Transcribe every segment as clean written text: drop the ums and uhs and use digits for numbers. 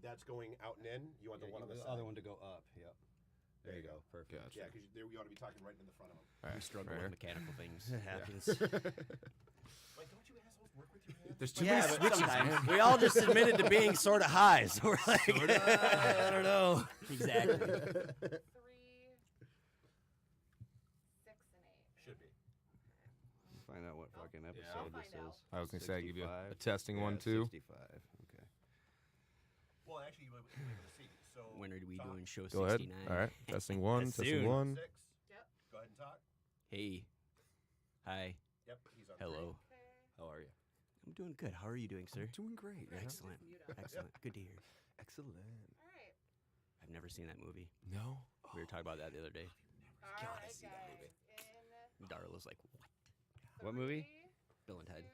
that's going out and in. You want the one on the side. other one to go up. Yep. There you go. Perfect. Gotcha. Yeah, because you ought to be talking right in the front of them. Right. We struggle with mechanical things. It happens. Like, don't you assholes work with your hands? There's too many switches, man. We all just admitted to being sort of high, so we're like, I don't know. Exactly. 3, 6, and 8. Should be. Find out what fucking I'll episode this find out. is. I was going to say, I give you a 65? testing one, too. 65. Okay. Well, actually, you might be able to see. So When are we talk. doing show Go ahead. 69? All right. Testing one, That's testing soon. one. 6. Yep. Go ahead and talk. Hey. Hi. Yep, he's on. Hello. Okay. How are you? I'm doing good. How are you doing, sir? Doing great, man. Excellent. Mute up. Excellent. Good to hear. Excellent. All right. I've never seen that movie. No? We were talking about that the other day. All right, guys. In Darla's like, what? What movie? 3, Bill and Ted. 2,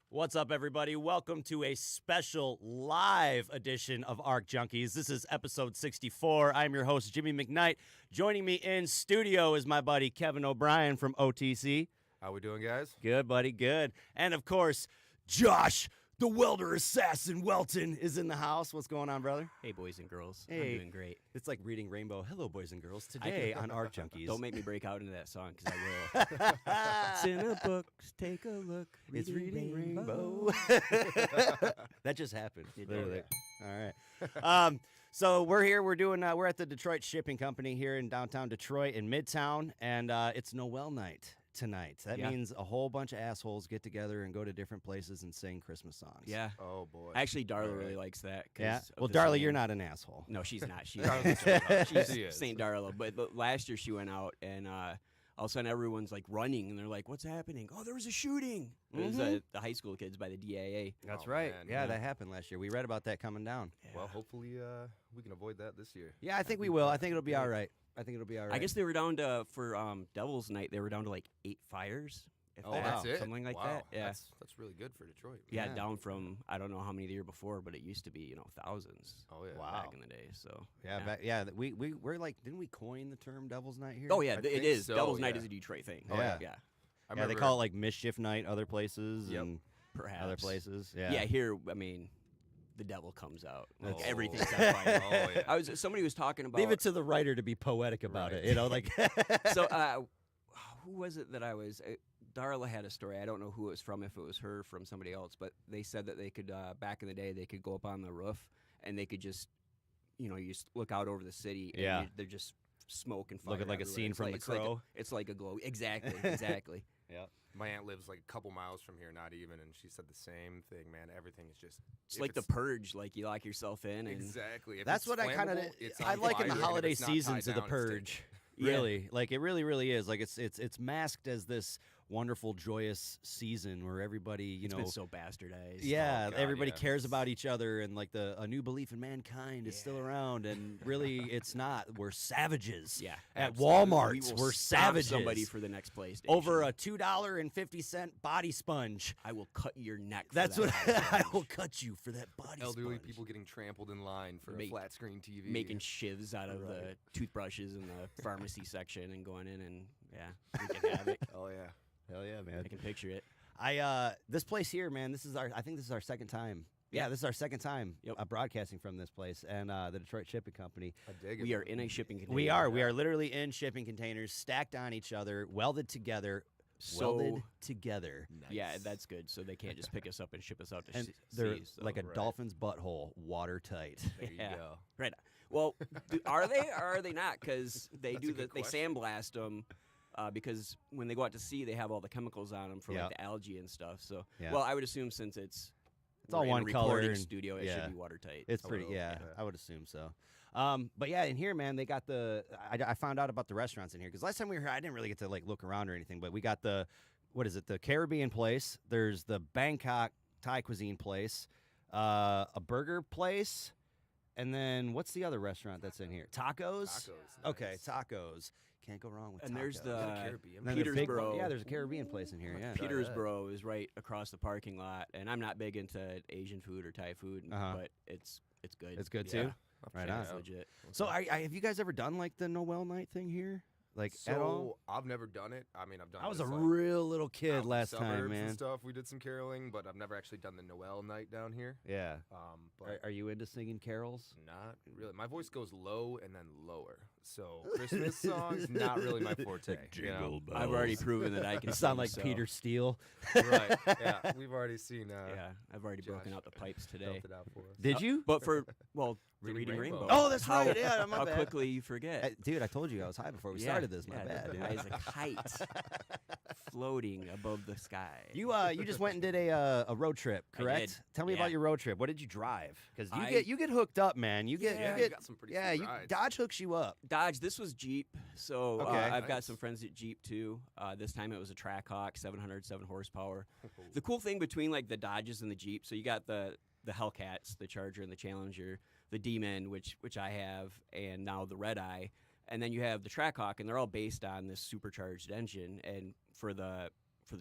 What's up, everybody? Welcome to a special live edition of Arc Junkies. This is episode 64. I'm your host, Jimmy McKnight. Joining me in studio is my buddy Kevin O'Brien from OTC. How we doing, guys? Good, buddy, good. And of course, Josh, the welder assassin Welton, is in the house. What's going on, brother? Hey, boys and girls. Hey. I'm doing great. It's like reading Rainbow. Hello, boys and girls. Today on Arc Junkies. Don't make me break out into that song, because I will. It's in the books. Take a look. It's reading Rainbow. That just happened. It Literally. did. All right. So we're here. We're doing. We're at the Detroit Shipping Company here in downtown Detroit in Midtown, and it's Noel night tonight. That Yeah. means a whole bunch of assholes get together and go to different places and sing Christmas songs. Yeah. Oh, boy. Actually, Darla All really right. likes that. 'cause Yeah. of Well, the Darla, singing. you're not an asshole. No, she's not. She's She she's is. Saint Darla. But last year she went out, and all of a sudden everyone's like running, and they're like, "What's happening? Oh, there was a shooting." It was the high school kids by the DAA. That's Oh, right. man, yeah, yeah. that happened last year. We read about that coming down. Well, hopefully we can avoid that this year. Yeah, I think we will. I think it'll be all right. I think it'll be all right. I guess they were down to for Devil's Night. They were down to like 8 fires. If Oh, that, that's it? something like Wow. that. Yeah. That's really good for Detroit. Yeah, Yeah. down from I don't know how many the year before, but it used to be thousands. Oh, yeah. Wow. Back in the day. So Yeah, we're like, didn't we coin the term Devil's Night here? Oh yeah, I it think is. so, Devil's Night yeah. is a Detroit thing. Oh, yeah. yeah. I Yeah, they call it like Mischief Night other places Yep. and Perhaps other places. Yeah. Yeah, here I mean, the devil comes out. Like, Oh. everything's on fire. Oh, yeah. Somebody was talking about. Leave it to the writer to be poetic about Right. it. You know, like So who was it that I was? Darla had a story. I don't know who it was from, if it was her from somebody else, but they said that they could back in the day they could go up on the roof and they could just, you just look out over the city. And Yeah. they're just smoke and fire. Looking like a everywhere. scene It's from like- The it's like a- Crow. it's like a glow. Exactly. Exactly. yeah. My aunt lives like a couple miles from here, not even, and she said the same thing, man. Everything is just... It's if like the purge. Like you lock yourself in. And Exactly. If That's it's what I kind of flammable, it's I on like in the fire, and if holiday it's not seasons tied of the down, it's purge. Yeah. Really, like it really is. Like it's masked as this wonderful, joyous season where everybody, it's been so bastardized. yeah, Oh, God, everybody yeah. cares about each other, and like a new belief in mankind is still around, and really, it's not. We're savages. Yeah. At absolutely. We Walmart, will we're stop savages. somebody for the next PlayStation. Over a $2.50 body sponge. I will cut your neck. For That's that what body I sponge. will cut you for that body elderly sponge. people getting trampled in line for a flat screen TV. Making shivs out of the toothbrushes in the pharmacy section and going in and wreaking havoc. Oh, yeah. Hell yeah, man. I can picture it. This place here, man. I think this is our second time. Yeah, this is our second time broadcasting from this place and the Detroit Shipping Company. I dig it. We are in a shipping container. We are literally in shipping containers, stacked on each other, welded together. So yeah, Nice. that's good. So they can't just pick us up and ship us out to And sea. they're So. like a Right. dolphin's butthole, watertight. There you Yeah. go. Right. Well, are they or are they not? Because they That's do a good they question. sandblast them. Because when they go out to sea, they have all the chemicals on them for Yeah. like the algae and stuff. So, Yeah. well, I would assume since it's all we're in a one color recording and- studio, it yeah. should be watertight. It's So pretty, it'll- yeah, I would assume so. But yeah, in here, man, they got I found out about the restaurants in here because last time we were here, I didn't really get to like look around or anything. But we got the Caribbean place. There's the Bangkok Thai cuisine place, a burger place, and then what's the other restaurant that's in here? Tacos. Tacos. Okay, nice. tacos. Can't go wrong with And tacos. there's the Caribbean. And then the big one- Petersboro. yeah, there's a Caribbean place in here. Yeah. Try that. Petersboro is right across the parking lot, and I'm not big into Asian food or Thai food, but it's good. It's good Yeah. too. I'll Right check on. it It's out. legit. So, have you guys ever done like the Noel night thing here? like So at all? I've never done it. I mean, I've done. I was this, a like, real little out kid in the last time, suburbs man. And stuff. We did some caroling, but I've never actually done the Noel night down here. Yeah. But Are you into singing carols? not really. My voice goes low and then lower. So Christmas songs, not really my forte. you know? I've already proven that I can You sound sing, like so- Peter Steele. Right. Yeah. We've already seen. Yeah, I've already broken Josh out the pipes today. Felt it out for us. Did you? But for the Reading Reading Rainbow. Rainbow. Oh, that's how, right. Yeah, my how bad. quickly you forget. Dude, I told you I was high before we Yeah, started this. My yeah, bad, dude. High as a kite, floating above the sky. You just went and did a road trip, I correct? did, Tell me yeah. about your road trip. What did you drive? Because I- you get hooked up, man. You get Yeah, you you get got some pretty yeah. sweet You rides. Dodge hooks you up. Dodge. This was Jeep, so Okay. I've got Nice. some friends at Jeep too. This time it was a Trackhawk, 707 horsepower. The cool thing between like the Dodges and the Jeep, so you got the Hellcats, the Charger and the Challenger, the Demon, which I have, and now the Red Eye, and then you have the Trackhawk, and they're all based on this supercharged engine. And for the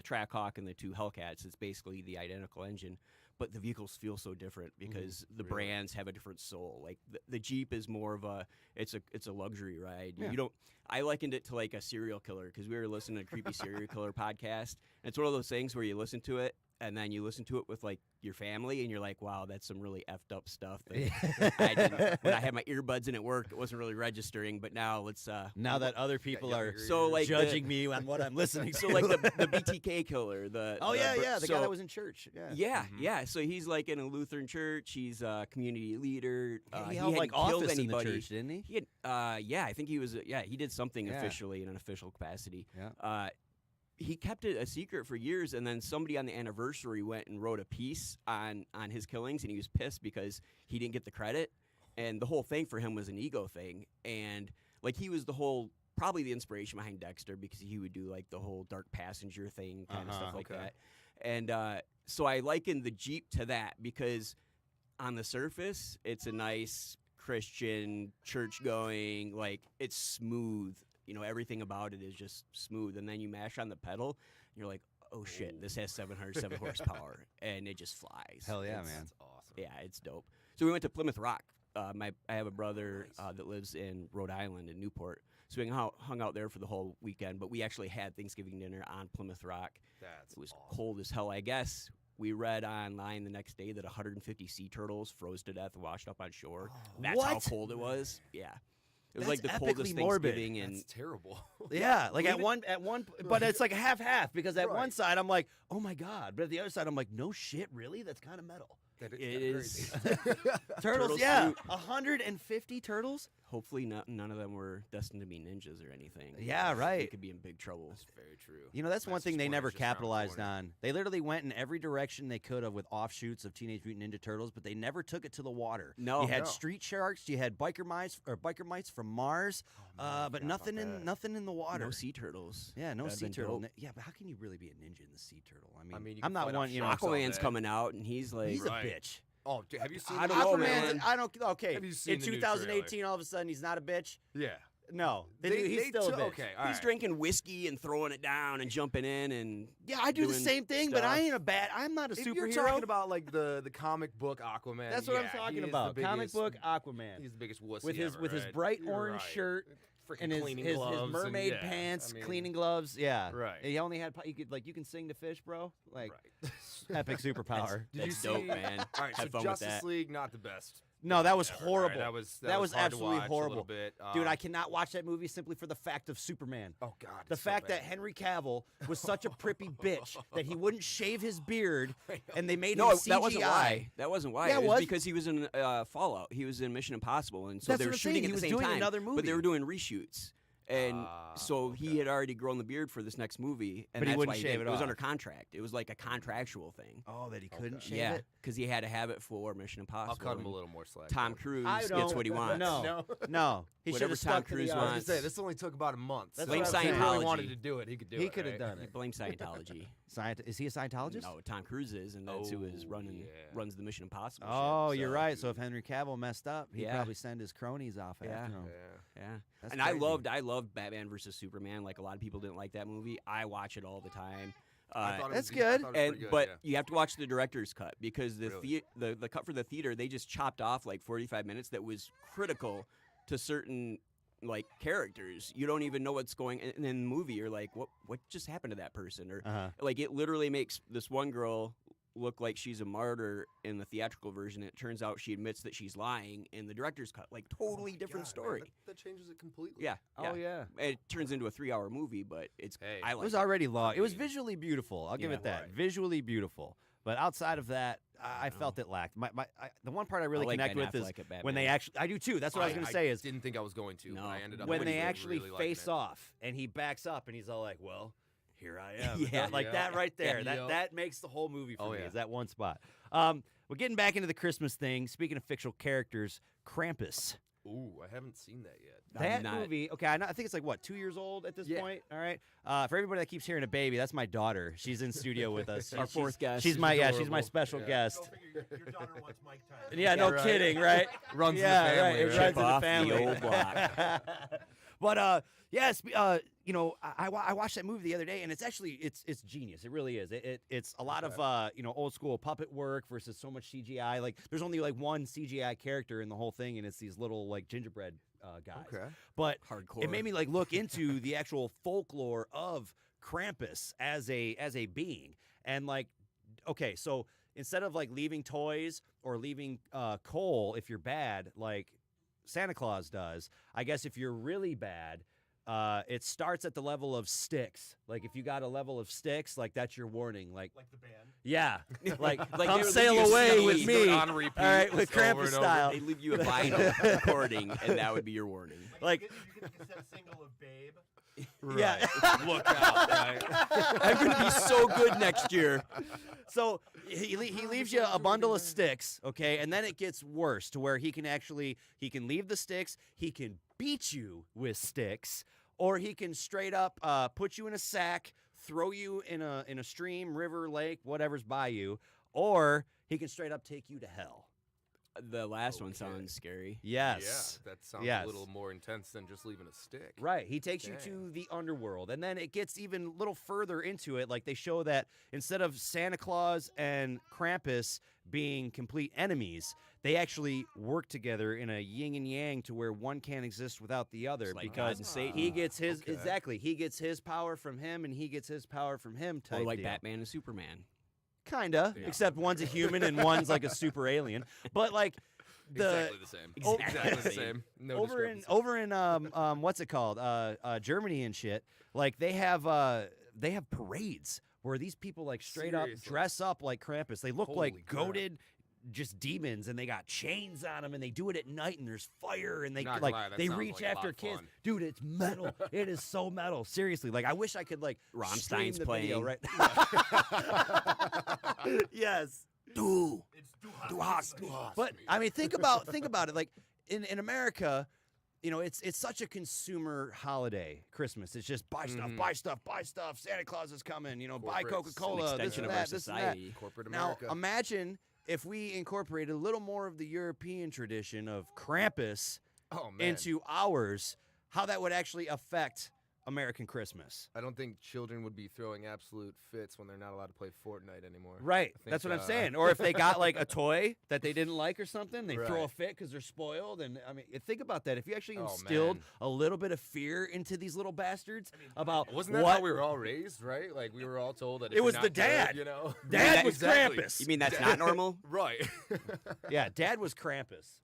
Trackhawk and the two Hellcats, it's basically the identical engine, but the vehicles feel so different because the really? brands have a different soul. Like the Jeep is more of a it's a luxury ride. Yeah. You don't. I likened it to like a serial killer because we were listening to a creepy serial killer podcast. And it's one of those things where you listen to it and then you listen to it with like your family and you're like, wow, that's some really effed up stuff. That I didn't, when I had my earbuds in at work, it wasn't really registering. But now let's Now that other people younger are ears. so like judging me on what I'm listening to. So like the BTK killer. The oh yeah, yeah, the guy so- that was in church. Yeah. Yeah, Mhm. yeah. So he's like in a Lutheran church. He's a community leader. He held like hadn't killed office in the anybody. church, didn't he? He had, yeah, I think he was. Yeah, he did something Yeah. officially in an official capacity. Yeah. He kept it a secret for years, and then somebody on the anniversary went and wrote a piece on his killings, and he was pissed because he didn't get the credit. And the whole thing for him was an ego thing, and like he was probably the inspiration behind Dexter because he would do like the whole dark passenger thing kind of stuff like okay. that. And so I likened the Jeep to that because on the surface, it's a nice Christian church going, like it's smooth. You know, everything about it is just smooth. And then you mash on the pedal, and you're like, oh shit, this has 707 horsepower, and it just flies. Hell yeah, It's- man. That's awesome. Yeah, it's dope. So we went to Plymouth Rock. I have a brother that lives in Rhode Island in Newport. So we hung out there for the whole weekend, but we actually had Thanksgiving dinner on Plymouth Rock. That's It was awesome. cold as hell. I guess we read online the next day that 150 sea turtles froze to death and washed up on shore. That's how What? cold it was. Yeah. It was That's like the coldest epically morbid. Thanksgiving in That's terrible. Yeah, like at Even- one, but it's like half because at one Right. side I'm like, oh my god, but at the other side I'm like, no shit, really? That's kind of metal. That It kinda is. crazy. Turtles, Turtles yeah, fruit. 150 turtles. Hopefully none of them were destined to be ninjas or anything. Yeah, right. They could be in big trouble. That's very true. You know, that's one Master thing they Splinter's never just around the capitalized corner. on. They literally went in every direction they could have with offshoots of Teenage Mutant Ninja Turtles, but they never took it to the water. No. you had No. street sharks, you had biker mice from Mars, man, I but forgot nothing about in that. nothing in the water. No sea turtles. Yeah, no That'd sea been turtle. dope. Yeah, but how can you really be a ninja in the sea turtle? I mean, you I'm can not fight off one. You know, sharks all Aquaman's day. coming out, and he's like, he's Right. a bitch. Oh, have you seen? I the don't know, new Aquaman. trailer? man. I don't. Okay, Have you seen in the new 2018, all of a sudden he's not a bitch. Yeah. No, he's They still a took- bitch. Okay, all he's right. drinking whiskey and throwing it down and jumping in and Yeah, I do the doing same thing, but I stuff. ain't a bad. I'm not a If superhero. you're talking about like the comic book Aquaman, That's what I'm yeah, talking he is about. the Comic biggest- book Aquaman He's the biggest wussy with his ever, right? bright You're orange right. shirt Freaking and his cleaning gloves and- mermaid yeah, pants, I mean, cleaning gloves. Yeah, Right. He only had you can sing to fish, bro. Like Right. epic superpower. Did you That's dope, see- man. All right, Have so fun with Justice that. League, not the best. No, that was ever, horrible. Right? That That was was hard to absolutely watch horrible. A little bit. Dude, I cannot watch that movie simply for the fact of Superman. Oh God. The it's so fact that bad. Henry Cavill was such a prippy bitch that he wouldn't shave his beard, and they made no, him CGI. that wasn't why. That wasn't why. Yeah, it it was was. because he was in Fallout. He was in Mission Impossible, and so That's they what were I'm saying. shooting He at the was same doing time. another But they were movie. doing reshoots, and so he had already grown the beard for this next movie, and But he that's wouldn't why shave didn't. it It was off. under contract. It was like a contractual thing. Oh, that he couldn't Okay. shave Yeah, it. because he had to have it for Mission Impossible. I'll cut him a and little more slack. Tom then. Cruise I gets don't- what he wants. No, no, he should Whatever have Tom stuck to Cruise the I was gonna wants. say this only took about a month. That's so what I'm if saying. he really Scientology. wanted to do it, he could do it. He could have right? done He it. blames Scientology. Is he a Scientologist? No, Tom Cruise is, and that's who is Oh, running yeah. runs the Mission Impossible. Oh, ship, you're so- right. So if Henry Cavill messed up, he'd Yeah. probably send his cronies off Yeah. after him. Yeah. Yeah, That's and crazy. I loved Batman versus Superman. Like a lot of people didn't like that movie. I watch it all the time. I thought it That's was- good. I thought it was And pretty good, but yeah. you have to watch the director's cut because the Really? the cut for the theater they just chopped off like 45 minutes that was critical to certain like characters. You don't even know what's going. And in the movie, you're like, what just happened to that person? Or like it literally makes this one girl look like she's a martyr in the theatrical version. It turns out she admits that she's lying in the director's cut. Like totally different story. Man, that changes it completely. Yeah. Oh yeah. It turns into a 3-hour movie, but it's Hey. I It like was it. already long. It was visually beautiful. I'll give Yeah. it that. Right. Visually beautiful. But outside of that, I felt it lacked. The one part I really I like connect Ben with is Affleck at when they Batman. actually. I do too. That's what I was going to say. Is didn't think I was going to. No. But I ended up when they really actually liking face it. off and he backs up and he's all like, "Well, here I am." Yeah. Like Yeah. that right there. Yeah. That makes the whole movie for Oh, me. yeah. Is that one spot. We're getting back into the Christmas thing. Speaking of fictional characters, Krampus. Ooh, I haven't seen that yet. That not- movie, okay, I think it's like what, 2 years old at this Yeah. point. All right, for everybody that keeps hearing a baby, that's my daughter. She's in studio with us. Our fourth guest. She's my she's my adorable. special Yeah. guest. Go figure your daughter wants Mike Tyson. Yeah, no right. kidding, right? Runs yeah, in the family. right. It right? runs in Chip the off the family. old block. But yes, you know, I watched that movie the other day, and it's actually it's genius. It really is. It's a lot of you know, old school puppet work versus so much CGI. Like there's only like one CGI character in the whole thing, and it's these little like gingerbread guys. Okay. But Hardcore. it made me like look into the actual folklore of Krampus as a being, and like, okay, so instead of like leaving toys or leaving coal if you're bad, like Santa Claus does, I guess if you're really bad, it starts at the level of sticks. Like if you got a level of sticks, like that's your warning. Like Like the band. yeah, like Like come they would sail leave you away with seeds me. on repeat, All right, with just over Krampus and over. style. They leave you a vinyl recording, and that would be your warning. Like- you get the cassette single of Babe. Yeah. Look out, right? I'm gonna be so good next year. So he leaves you a bundle of sticks, okay, and then it gets worse to where he can leave the sticks, he can beat you with sticks, or he can straight up put you in a sack, throw you in a stream, river, lake, whatever's by you, or he can straight up take you to hell. The last one Okay. sounds scary. Yes. Yeah, that sounds Yes. a little more intense than just leaving a stick. Right. He takes you to Dang. the underworld. And then it gets even a little further into it. Like they show that instead of Santa Claus and Krampus being complete enemies, they actually work together in a yin and yang to where one can't exist without the other, It's like because God and Satan. he gets his Okay. exactly. He gets his power from him and he gets his power from him type Or like deal. Batman and Superman. Kinda. Yeah. Except one's a human and one's like a super alien. But like the Exactly the same. Oh- Exactly the same. No discrepancy. over in what's it called, Germany and shit, like they have parades where these people like straight up Seriously? dress up like Krampus. They look Holy like crap. goated just demons, and they got chains on them, and they do it at night, and there's fire, and they Not like gonna lie, that they sounds reach like a lot after of kids. fun. Dude, it's metal. It is so metal. Seriously, like I wish I could like stream Rammstein's the video playing. right. Yes. Dude. It's too hot. But I mean, think about it. Like in America, you know, it's such a consumer holiday. Christmas. It's just buy stuff, Mhm. buy stuff, buy stuff. Santa Claus is coming. You know, buy Corporate. Coca Cola. It's an This extension and of our that. This and that. society. Corporate Now America. imagine if we incorporated a little more of the European tradition of Krampus oh man. into ours. How that would actually affect American Christmas. I don't think children would be throwing absolute fits when they're not allowed to play Fortnite anymore. Right. I think, That's what I'm uh, saying. Or if they got like a toy that they didn't like or something, they throw a Right. fit because they're spoiled. And I mean, think about that. If you actually Oh, instilled man. a little bit of fear into these little bastards about Wasn't that what how we were all raised, right? Like we were all told that if It you're was not the good, dad. you know. Dad that- was Exactly. Krampus. You mean that's not normal? Right. Yeah, Dad was Krampus.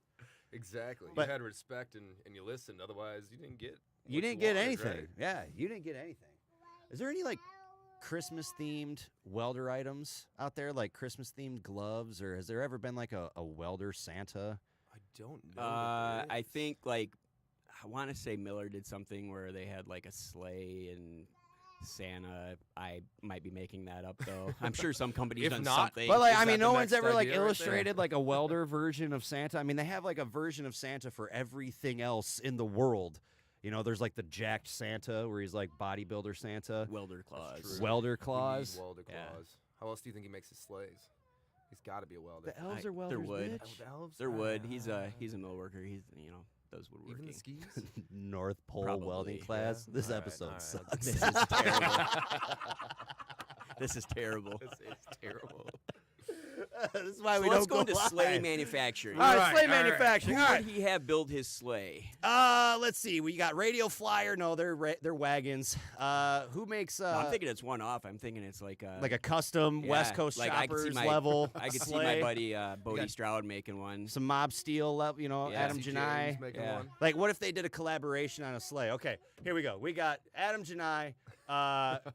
Exactly. But- you had respect and you listened. Otherwise, you didn't get. You what didn't get wanted, anything. right? Yeah, you didn't get anything. Is there any like Christmas themed welder items out there, like Christmas themed gloves, or has there ever been like a welder Santa? I don't know. that there I is. think like I want to say Miller did something where they had like a sleigh and Santa. I might be making that up though. I'm sure some company's If done not, something. But like, Is I that mean, the no one's next ever like idea right there? illustrated like a welder version of Santa. I mean, they have like a version of Santa for everything else in the world. You know, there's like the jacked Santa where he's like bodybuilder Santa, Welder clause. true. welder We need claws. welder Yeah. claws. How else do you think he makes his sleighs? He's got to be a welder. The elves I- are welders, they're wood. bitch. The elves? They're wood. Ah. He's a mill worker. He's does woodworking. Even the skis. North Pole Probably, welding yeah. class. This All right, episode all right. sucks. This is terrible. This is terrible. This is terrible. This is why So we let's don't go into live. sleigh manufacturing. All right, Right, sleigh all right. manufacturing. Who All would right. he have build his sleigh? Let's see. We got Radio Flyer. No, they're wagons. Who makes No, I'm thinking it's one off. I'm thinking it's like like a custom yeah, West Coast like I could see Shoppers my- level I could see sleigh? my buddy Bodie got- Stroud making one. Some Mob Steel level, Yeah. Adam Jesse Janai. James making Yeah. one. Like, what if they did a collaboration on a sleigh? Okay, here we go. We got Adam Janai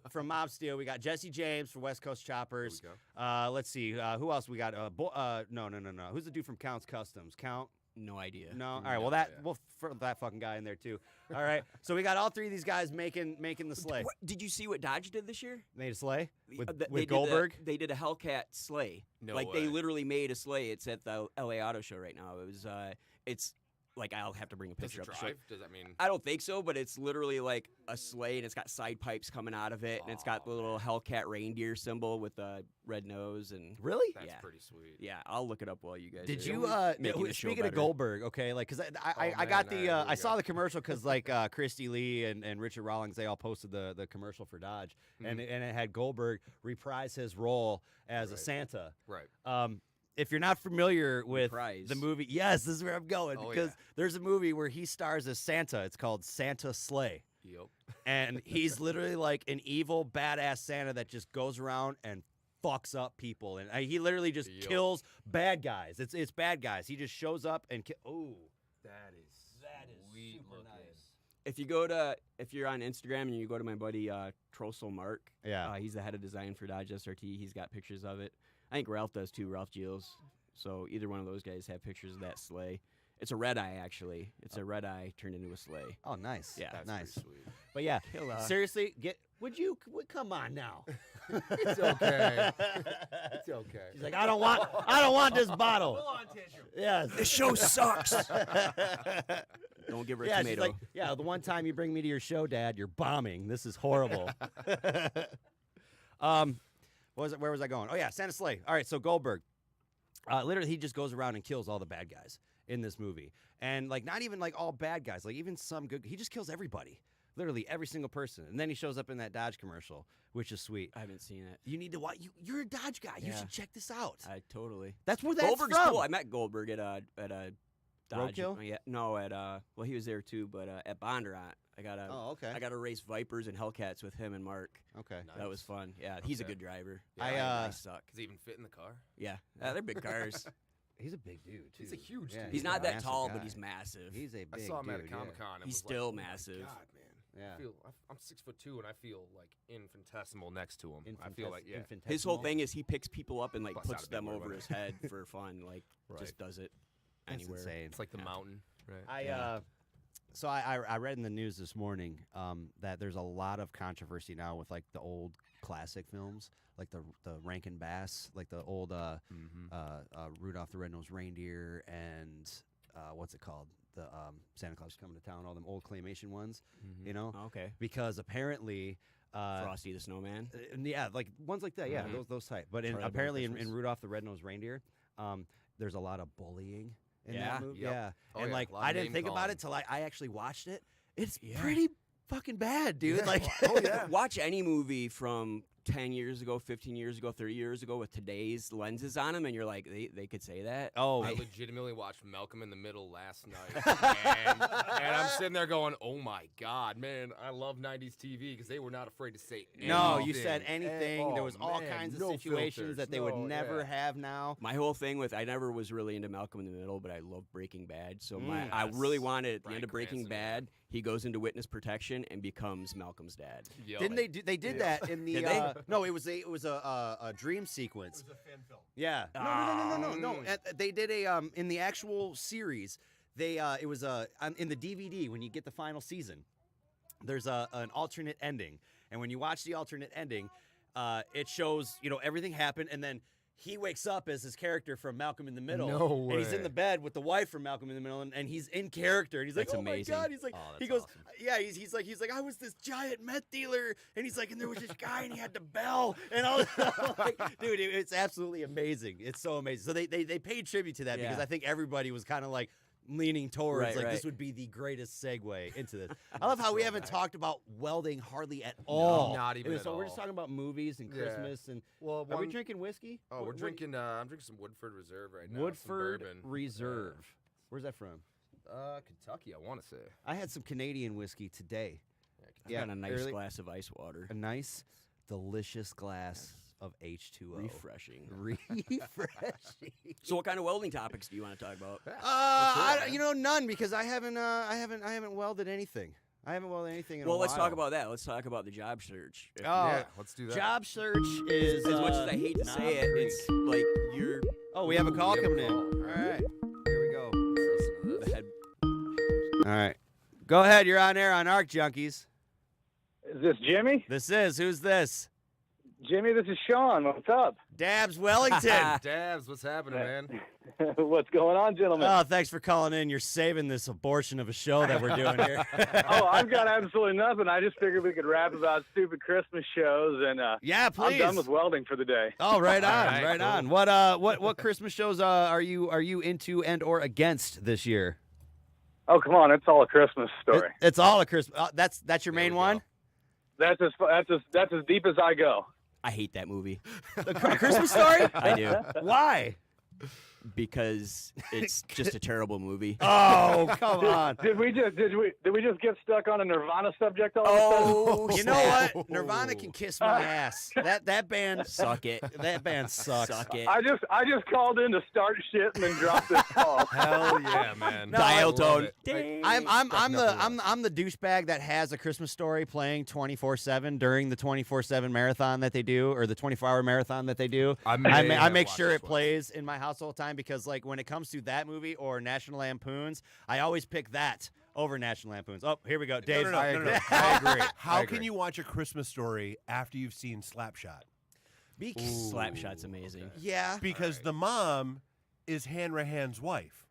from Mob Steel. We got Jesse James from West Coast Choppers. There we Let's see. Who else we got? No. Who's the dude from Count's Customs? Count? No idea. No. All right. No Well, that idea. we'll throw that fucking guy in there too. All right. So we got all three of these guys making the sleigh. What, did you see what Dodge did this year? Made a sleigh with, They with did Goldberg. They did a Hellcat sleigh. No like way. they literally made a sleigh. It's at the LA Auto Show right now. It was it's like I'll have to bring a Does picture it up to show. drive? Does that mean? I don't think so, but it's literally like a sleigh and it's got side pipes coming out of it and it's got the little Hellcat reindeer symbol with the red nose and Really? That's yeah. pretty sweet. yeah, I'll look it up while you guys Did are you making the show speaking of better. Goldberg? Okay, like because I Oh, got man, the here we I saw go. the commercial because like Christy Lee and Richard Rawlings they all posted the commercial for Dodge and it had Goldberg reprise his role as a Right. Santa. Right. If you're not familiar with Reprise. the movie, yes, this is where I'm going Oh, because yeah. there's a movie where he stars as Santa. It's called Santa Sleigh. Yep. And he's literally like an evil, badass Santa that just goes around and fucks up people. And he literally just Yup. kills bad guys. It's bad guys. He just shows up and oh, That is sweet looking. If you're on Instagram and you go to my buddy Trossel Mark, Yeah. he's the head of design for Dodge SRT. He's got pictures of it. I think Ralph does too, Ralph Giles. So either one of those guys have pictures of that sleigh. It's a red eye actually. It's a red eye turned into a sleigh. Oh, nice. Yeah. That's nice. pretty sweet. But yeah, He'll, seriously, come on now. It's okay. It's okay. She's like, I don't want this bottle. Full on tissue. Yes. This show sucks. Don't give her a Yeah, she's tomato. like, yeah, the one time you bring me to your show, Dad, you're bombing. This is horrible. Where was I going? Oh yeah, Santa Sleigh. All right, so Goldberg, literally, he just goes around and kills all the bad guys in this movie, and like not even like all bad guys, like even some good. He just kills everybody, literally every single person, and then he shows up in that Dodge commercial, which is sweet. I haven't seen it. You need to watch. You're a Dodge guy. You Yeah. should check this out. I totally. That's where that's Goldberg's from. cool. I met Goldberg at a Dodge. Roadkill? Yeah, no, at well, he was there too, but at Bondurant, I got to Oh, okay. I got to race Vipers and Hellcats with him and Mark. Okay. That was fun. Yeah, he's a Okay. good driver. Yeah, I suck. Does he even fit in the car? Yeah, they're big cars. He's a big dude too. He's a huge dude. He's a not that massive tall, guy. but he's massive. He's a big I saw him at a dude, Comic Con. He's still massive. God, man. Yeah. I'm 6'2" and I feel like infinitesimal next to him. I feel like His whole thing is he picks people up and like Busts out puts a big them word over about his it. head for fun. Like Right. just does it That's anywhere. insane. It's like the Yeah. mountain, right? I read in the news this morning that there's a lot of controversy now with like the old classic films, like the Rankin Bass, like the old Rudolph the Red-Nosed Reindeer and what's it called? The Santa Claus is Coming to Town, all them old claymation ones, you know? Oh, okay. Because apparently Frosty the Snowman. yeah, like ones like that, yeah, Mhm. those type. But Charlie Brown apparently in Christmas. Rudolph the Red-Nosed Reindeer, there's a lot of bullying in Yeah? that movie. Yep. Yeah. Oh, And yeah, like a lot of I didn't name think about calling. it till I actually watched it. It's Yeah. pretty fucking bad, dude. Like Oh yeah. Watch any movie from 10 years ago, 15 years ago, 30 years ago with today's lenses on them, and you're like, they could say that? Oh, I legitimately watched Malcolm in the Middle last night, and I'm sitting there going, "Oh my god, man! I love '90s TV because they were not afraid to say anything." no, you said anything. Oh, There was all man, kinds of no situations filters. that they would No, never yeah. have now. My whole thing with I never was really into Malcolm in the Middle, but I love Breaking Bad. So I Yes. really wanted at the Bryan end of Breaking Cranston, yeah. Bad, he goes into witness protection and becomes Malcolm's dad. Yo, Didn't they? They did Yeah. that in the. Did they? No, it was a dream sequence. It was a fan film. Yeah. No. They did a in the actual series. They it was in the DVD when you get the final season. There's an alternate ending, and when you watch the alternate ending, it shows everything happened, and then he wakes up as his character from Malcolm in the Middle. No And he's in way. the bed with the wife from Malcolm in the Middle, and he's in character, and he's That's like, "Oh amazing. my god!" He's like, Oh, he that's goes, awesome. "Yeah." He's like, "I was this giant meth dealer," and he's like, "And there was this guy, and he had the bell," and all. Like, dude, it's absolutely amazing. It's so amazing. So they paid tribute to that because Yeah. I think everybody was kind of like, leaning towards Right, this right. would be the greatest segue into this. I love how we haven't talked about welding hardly at all. not even And at so we're all. just talking about movies and Yeah. Christmas and. Well, Are we drinking whiskey? Oh, we're What- drinking. I'm drinking some Woodford Reserve right now. Woodford some bourbon. Reserve. Where's that from? Kentucky, I want to say. I had some Canadian whiskey today. I've got a nice early- glass of ice water. A nice, delicious glass of H2O. Refreshing. Refreshing. So, what kind of welding topics do you want to talk about? None because I haven't welded anything. I haven't welded anything in a Well, while. let's talk about that. Let's talk about the job search. Oh, Yeah, let's do that. job search is As much as I hate to not say it, great. it's like you're Oh, we have a call we have a coming in. call. All right, here we go. Listen to the this. head. All right, go ahead. You're on air on Arc Junkies. Is this Jimmy? Who's this? Jimmy, this is Sean. What's up? Dabs Wellington. Dabs, what's happening, man? What's going on, gentlemen? Oh, thanks for calling in. You're saving this abortion of a show that we're doing here. Oh, I've got absolutely nothing. I just figured we could rap about stupid Christmas shows, and Yeah, I'm please. done with welding for the day. Oh, right on, right, right cool. on. What Christmas shows are you into and or against this year? Oh, come on, it's all a Christmas story. It's all a Christmas. That's your There main we one. go. That's as deep as I go. I hate that movie. The Christmas Story. I do Why? because it's just a terrible movie. Oh, come on. Did we just get stuck on a Nirvana subject all of a sudden? Oh, You know what? Nirvana can kiss my ass. That band Suck it. That band sucks. Suck it. I just called in to start shit and then dropped this call. Hell yeah, man. No, Dial I love tone. it. Ding. I'm the douchebag that has a Christmas Story playing 24/7 during the 24/7 marathon that they do, or the 24-hour marathon that they do. I I make watched sure this it one. plays in my house all the time because, like, when it comes to that movie or National Lampoons, I always pick that over National Lampoons. Oh, here we go, Dave. No. I agree. How I can agree. you watch a Christmas Story after you've seen Slapshot? Slapshot's amazing. Yeah. Because the mom is Hanrahan's wife.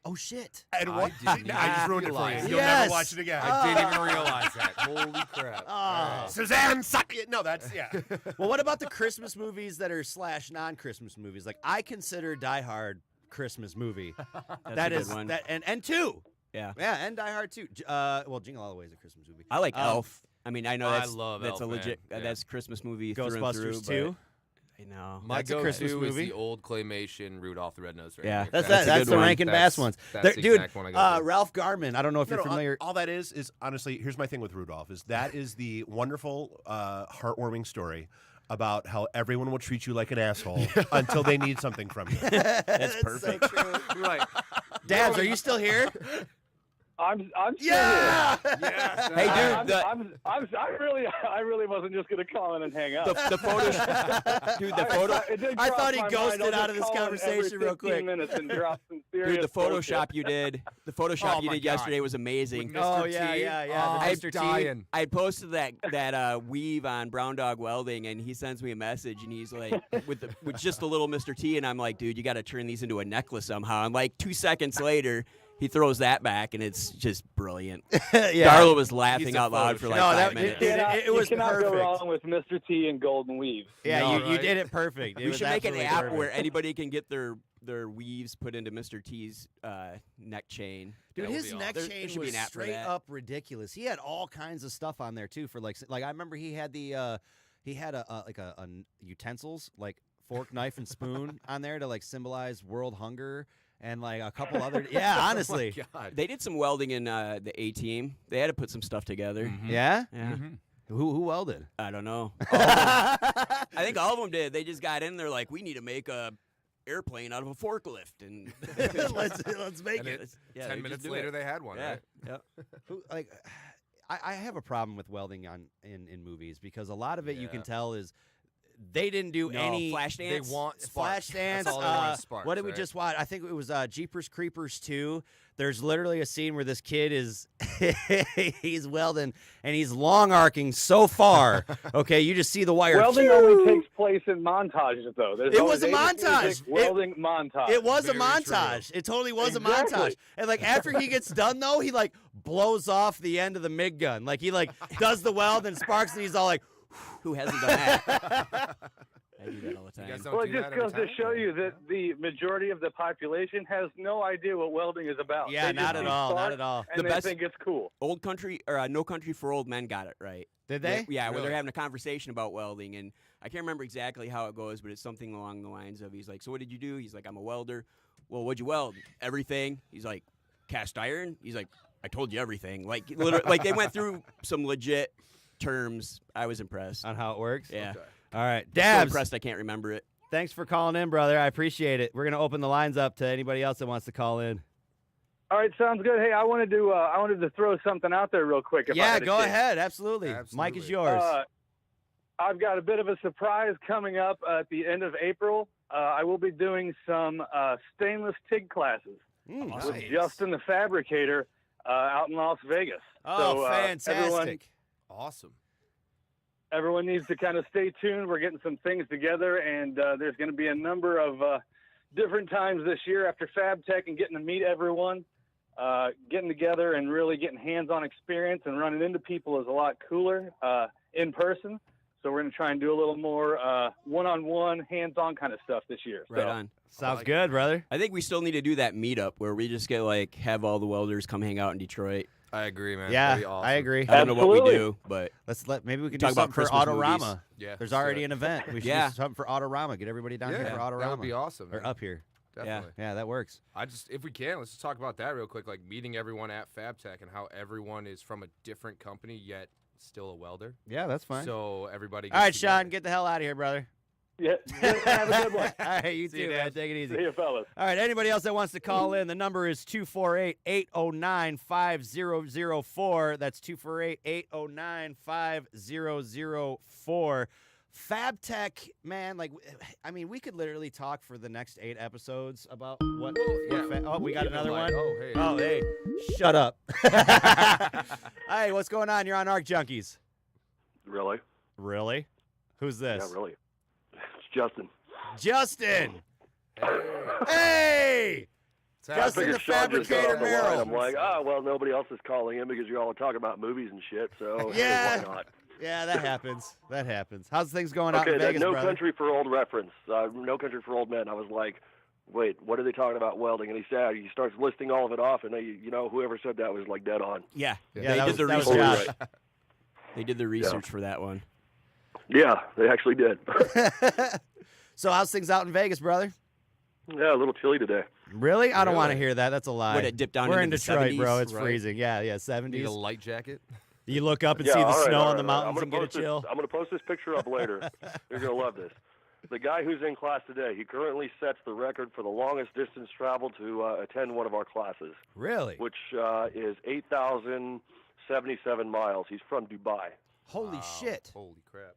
Oh shit. And I what? didn't I just ruined it for you. realize. You'll Yes. never watch it again. I didn't even realize that. Holy crap. Oh. Suzanne, suck it. No, that's yeah. Well, what about the Christmas movies that are / non-Christmas movies? Like, I consider Die Hard Christmas movie. That's That a good is one. that and two. Yeah. Yeah, and Die Hard 2. Well, Jingle All the Way is a Christmas movie. I like Um, Elf. I mean, I know I that's love that's Elf, a legit man. Yeah. that's a Christmas movie through and Ghostbusters through. 2. I know. My That's a Christmas go-to is movie. the old claymation Rudolph the Red-Nosed Reindeer. Yeah, That's That's a That's good the one. Rankin Bass ones. That's There- the dude, exact one I go to. Ralph Garman. I don't know if you're familiar. All that is honestly, here's my thing with Rudolph, is that is the wonderful, heartwarming story about how everyone will treat you like an asshole until they need something from you. That's perfect. So true. Right. Dabs, are you still here? I'm still Yeah. Yes. Hey, here. dude, I really wasn't just going to call in and hang up. the photo, dude, the photo, It did I cross thought he my ghosted mind. I'll out of just this call in conversation every real 15 quick. minutes and drop some serious dude, the bullshit. Photoshop you did, the Photoshop Oh you my did God. yesterday was amazing. With Oh Mr. yeah, T? yeah. Oh, The I'm Mr. T. dying. I posted that weave on Brown Dog Welding, and he sends me a message, and he's like, with just a little Mr. T, and I'm like, dude, you got to turn these into a necklace somehow. And like 2 seconds later, he throws that back, and it's just brilliant. Yeah. Darla was laughing He's a out loud for like No, 5 that- minutes. Dude, You it was cannot perfect. go wrong with Mr. T and Golden Weave. Yeah, No, you right? did it perfect. It We was should make an absolutely app perfect. where anybody can get their weaves put into Mr. T's neck chain. Dude, That would his be neck awesome. There chain should be was an app for straight that. up ridiculous. He had all kinds of stuff on there too. For like I remember he had a utensils like fork, knife, and spoon on there to like symbolize world hunger and like a couple other. Yeah, honestly. Oh my God. They did some welding in the A-Team. They had to put some stuff together. Mhm. Yeah. Yeah. Mhm. Who welded? I don't know. I think all of them did. They just got in there like, we need to make a airplane out of a forklift, and let's make And it. it- yeah, 10 they minutes just do later, it. they had one, Yeah. right? Yep. Who, like, I have a problem with welding in movies because a lot of it you can Yeah. tell is they didn't do No, any flash They dance. want flash sparks. dance. That's all they want is sparks, What did we right? just watch? I think it was Jeepers Creepers 2. There's literally a scene where this kid is he's welding and he's long arcing so far. Okay, you just see the wire. Welding only takes place in montages, though. There's It always was a 80s montage. music, Welding montage. It was Very a montage. It totally was a montage. Exactly. And like after he gets done though, he like blows off the end of the MIG gun. Like he like does the weld and sparks and he's all like Who hasn't done that? I do that all the time. You guys don't Well, it do just that every goes to time? show you that the majority of the population has no idea what welding is about. Yeah, They just not at see all. Not sparks at all. And The they best- think it's cool. Old Country or No Country for Old Men got it right. Did they? Yeah, where Really? they're having a conversation about welding, and I can't remember exactly how it goes, but it's something along the lines of, he's like, so what did you do? He's like, I'm a welder. Well, what'd you weld? Everything. He's like, cast iron? He's like, I told you everything. Like, literally, like they went through some legit terms. I was impressed. On how it works? Yeah. Okay. All right. So Dabs, impressed I can't remember it. thanks for calling in, brother. I appreciate it. We're going to open the lines up to anybody else that wants to call in. All right, sounds good. Hey, I wanted to throw something out there real quick. If I Yeah, had a go chance. ahead. Absolutely. Mike is Absolutely. yours. I've got a bit of a surprise coming up at the end of April. I will be doing some stainless TIG classes Mm. with Justin the Fabricator out in Las Vegas. Oh, So, fantastic. Awesome. Everyone needs to kind of stay tuned. We're getting some things together, and there's going to be a number of different times this year after Fab Tech and getting to meet everyone. Getting together and really getting hands-on experience and running into people is a lot cooler in person. So we're going to try and do a little more one-on-one, hands-on kind of stuff this year. Right So, on. Sounds like good, brother. I think we still need to do that meetup where we just get have all the welders come hang out in Detroit. I agree, man. Yeah, That'd be awesome. I agree. I don't know what we Absolutely. do, but Maybe we can Talk do about something for Christmas Autorama. movies. Yeah. There's let's do already it. an event. We should Yeah. do something for Autorama. Get everybody down here Yeah, for Autorama. that would be awesome. Or man. up here. Definitely. Yeah, that works. If we can, let's just talk about that real quick. Like meeting everyone at FabTech and how everyone is from a different company yet still a welder. Yeah, that's fine. So everybody. All right, gets Sean, together. get the hell out of here, brother. yeah, have a good one. All right, you See you, too, man. Dabs. Take it easy. See you, fellas. All right, anybody else that wants to call in, the number is 248-809-5004. That's 248-809-5004. FabTech, man, we could literally talk for the next 8 episodes about what. yeah. We got Yeah, another like, one. oh, hey. Oh, hey, shut up. Hey, what's going on? You're on Arc Junkies. Really? Really? Who's this? Yeah, really. It's Justin. Justin. Hey. Hey. It's Justin happening. the Sean just got Fabricator on the line. Merrill. I'm like, well, nobody else is calling in because you're all talking about movies and shit, so Yeah. why not? Yeah, that happens. That happens. How's things going out Okay, in that Vegas, No brother? Country for Old reference, No Country for Old Men, I was like, wait, what are they talking about welding? And he starts listing all of it off, and whoever said that was like dead on. yeah, Yeah, they that did was, the that was research. Josh. They did the research for that one. Yeah, they actually did. So how's things out in Vegas, brother? Yeah, a little chilly today. Really? I don't want to Really? hear that. That's a lie. Would it dip down We're in into the Detroit, 70s? bro. It's Right. freezing. Yeah, Need a 70s. light jacket. You look up and Yeah, see the all right, snow all on the right, all right. mountains and get a chill. I'm going to post this picture up later. You're going to love this. The guy who's in class today, he currently sets the record for the longest distance traveled to attend one of our classes, Really? which is 8,077 miles. He's from Dubai. Holy Wow. shit. Holy crap.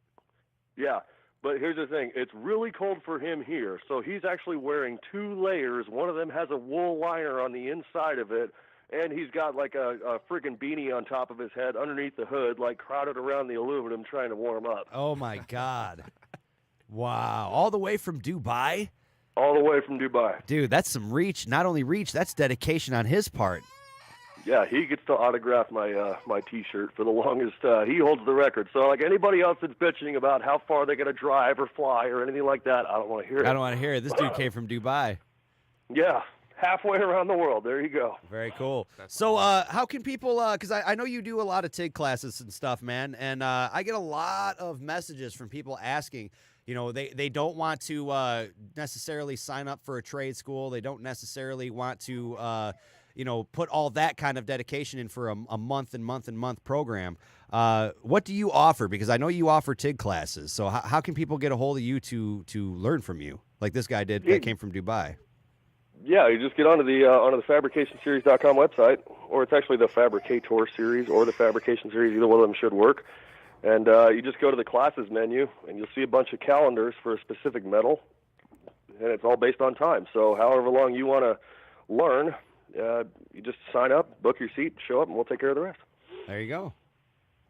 Yeah, but here's the thing. It's really cold for him here, so he's actually wearing 2 layers. One of them has a wool liner on the inside of it, and he's got like a freaking beanie on top of his head underneath the hood, like crowded around the aluminum trying to warm up. Oh, my God. Wow. All the way from Dubai? All the way from Dubai. Dude, that's some reach. Not only reach, that's dedication on his part. Yeah, he gets to autograph my T-shirt for the longest. He holds the record. So, like anybody else that's bitching about how far they're going to drive or fly or anything like that, I don't want to hear it. I don't want to hear it. This dude came from Dubai. Yeah, halfway around the world. There you go. Very cool. That's So, how can people? Because I know you do a lot of TIG classes and stuff, man, and I get a lot of messages from people asking. You know, they don't want to necessarily sign up for a trade school. They don't necessarily want to, put all that kind of dedication in for a month program. What do you offer? Because I know you offer TIG classes. So how can people get a hold of you to learn from you, like this guy did that came from Dubai? Yeah, you just get onto the fabricationseries.com website, or it's actually the Fabricator series or the Fabrication series. Either one of them should work. And you just go to the classes menu, and you'll see a bunch of calendars for a specific metal, and it's all based on time. So however long you want to learn, you just sign up, book your seat, show up, and we'll take care of the rest. There you go.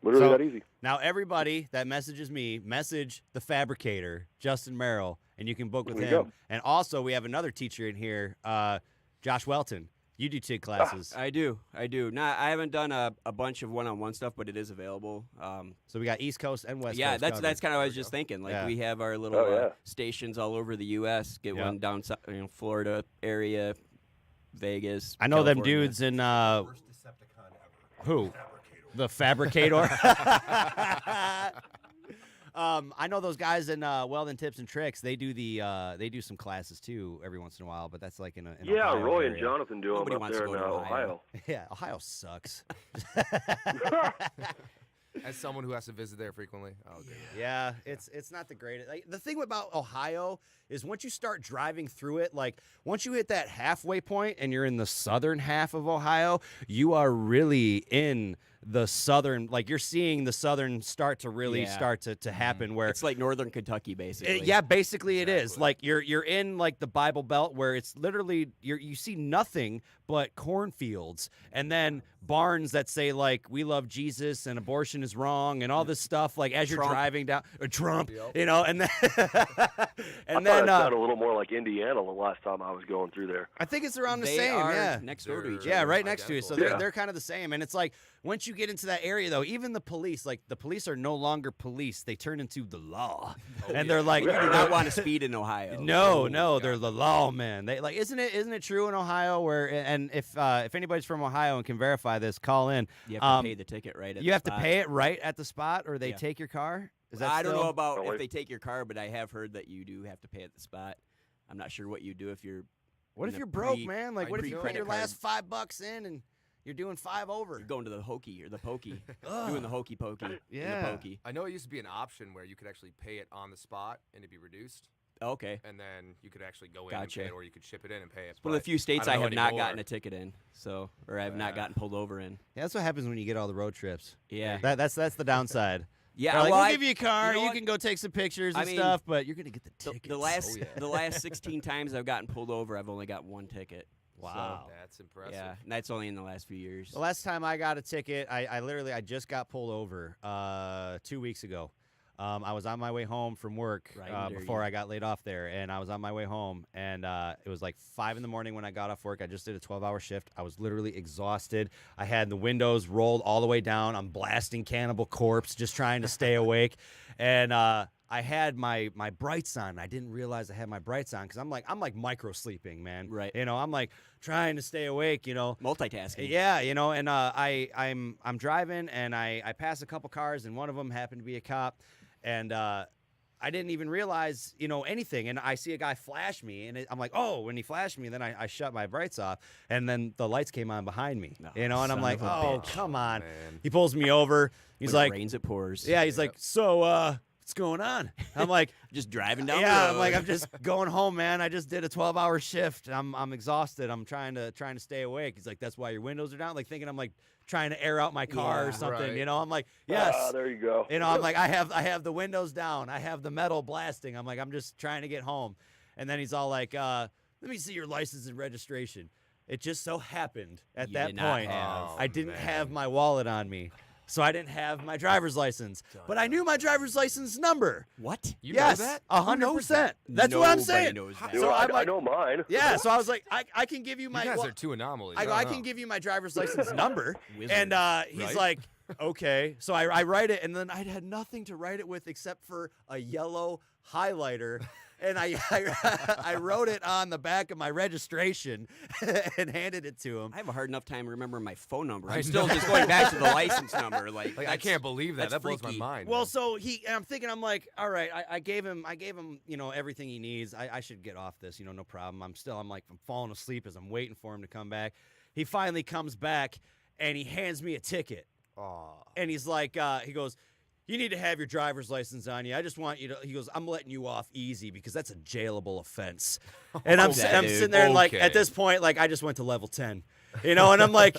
Literally So- that easy. Now, everybody that messages me, message the Fabricator, Justin Merrill, and you can book with There you him. go. And also, we have another teacher in here, Josh Welton. You do TIG classes. I do. I haven't done a bunch of one-on-one stuff, but it is available. So we got East Coast and West Yeah, Coast. that's kind of what I was just thinking. Like Yeah. we have our little Oh, yeah. stations all over the U.S. Get Yeah. one down, Florida area, Vegas. I know them California. dudes in Worst Decepticon ever. who? The Fabricator. I know those guys in Welding Tips and Tricks. They do they do some classes too every once in a while, but that's like in a Yeah, Ohio Roy and area. Jonathan do Nobody them up wants there to in go to Ohio. Yeah, Ohio sucks. As someone who has to visit there frequently. Oh, good. Yeah, it's not the greatest. Like, the thing about Ohio is once you start driving through it, like once you hit that halfway point and you're in the southern half of Ohio, you are really in the southern. Like you're seeing the southern start to really Yeah. start to happen. Where It's like northern Kentucky, basically. yeah, basically it is. Exactly. Like you're in like the Bible Belt where it's literally you see nothing but cornfields and then barns that say like we love Jesus and abortion is wrong and all this stuff like as you're Trump. driving down Trump, Yep. you know, and then I thought it sounded a little more like Indiana the last time I was going through there. I think it's around the They same, are yeah. next door to each They're- Yeah, other. right next to you. So identical. Yeah. they're kind of the same. And it's like once you get into that area though, even the police, like the police are no longer police. They turn into the law. Oh, and yeah. they're like You do not want to speed in Ohio. No, they're the law, man. They like, isn't it true in Ohio? Where and if anybody's from Ohio and can verify this, call in. You have to pay the ticket right at You the have to spot. pay it right at the spot, or they Yeah. take your car. Is that I don't know still- about Probably. if they take your car, but I have heard that you do have to pay at the spot. I'm not sure what you do if you're What in if a you're broke, pre- man? Like, I what if you know. put your credit last $5 in and you're doing 5 over? you're going to the hokey or the pokey, Ugh. doing the hokey pokey, in Yeah. the pokey. I know it used to be an option where you could actually pay it on the spot and it'd be reduced, Okay. and then you could actually go in Gotcha. and pay it, or you could ship it in and pay it. It's one of the but few states I don't know have not anymore. gotten a ticket in, so or I have not Yeah. gotten pulled over in. Yeah, that's what happens when you get all the road trips. Yeah. That's the downside. Yeah. They're like, well, we'll I- give you a car, you know you what? can go take some pictures I and mean, stuff, but you're gonna get the the, tickets. the last yeah. the last 16 times I've gotten pulled over, I've only got one ticket. Wow. That's impressive. Yeah, and that's only in the last few years. The last time I got a ticket, I literally just got pulled over 2 weeks ago. I was on my way home from work Right, dare before you. I got laid off there, and I was on my way home, and it was like 5 in the morning when I got off work. I just did a 12-hour shift. I was literally exhausted. I had the windows rolled all the way down. I'm blasting Cannibal Corpse, just trying to stay awake, and I had my brights on. I didn't realize I had my brights on because I'm like micro sleeping, man. Right. You know, I'm like trying to stay awake. You know. Multitasking. Yeah, you know, and I'm driving and I pass a couple cars and one of them happened to be a cop, and I didn't even realize, you know, anything. And I see a guy flash me, and I'm like, oh, when he flashed me, then I shut my brights off, and then the lights came on behind me, Oh, you know, and I'm son like, of a oh, bitch. come on. Man. He pulls me over. He's When it like, rains, it pours. yeah, he's like, Yep. so what's going on? I'm like, Just driving down yeah, the road. I'm like, I'm just going home, man. I just did a 12-hour shift. I'm exhausted. I'm trying to stay awake. He's like, that's why your windows are down. Like thinking I'm like trying to air out my car or Yeah, something. right. You know, I'm like, yes. There you go. You know, I'm like, I have the windows down. I have the metal blasting. I'm like, I'm just trying to get home. And then he's all like, let me see your license and registration. It just so happened at You that did not point, have. I didn't man. have my wallet on me. So I didn't have my driver's license. But I knew my driver's license number. What? You Yes, know that? 100%. That's what I'm Nobody saying. knows that. You So know, I'm I like, know mine. yeah, so I was like, I can give you my. You guys well, are two anomalies. I go, don't I know. can give you my driver's license number. Wizard. And he's Right? like, okay. So I write it, and then I had nothing to write it with except for a yellow highlighter. And I wrote it on the back of my registration and handed it to him. I have a hard enough time remembering my phone number. I I'm still know. just going back to the license number. Like, Like, I that's- can't believe that. that's That blows my freaky. mind. Well, man. so and I'm thinking, I'm like, all right, I gave him, you know, everything he needs. I should get off this, you know, no problem. I'm like, I'm falling asleep as I'm waiting for him to come back. He finally comes back and he hands me a ticket. Aw. And he's like, he goes, you need to have your driver's license on you. I just want you to, he goes, I'm letting you off easy because that's a jailable offense. And I'm Okay, sitting there and like, okay. at this point, like I just went to level 10, you know, and I'm like,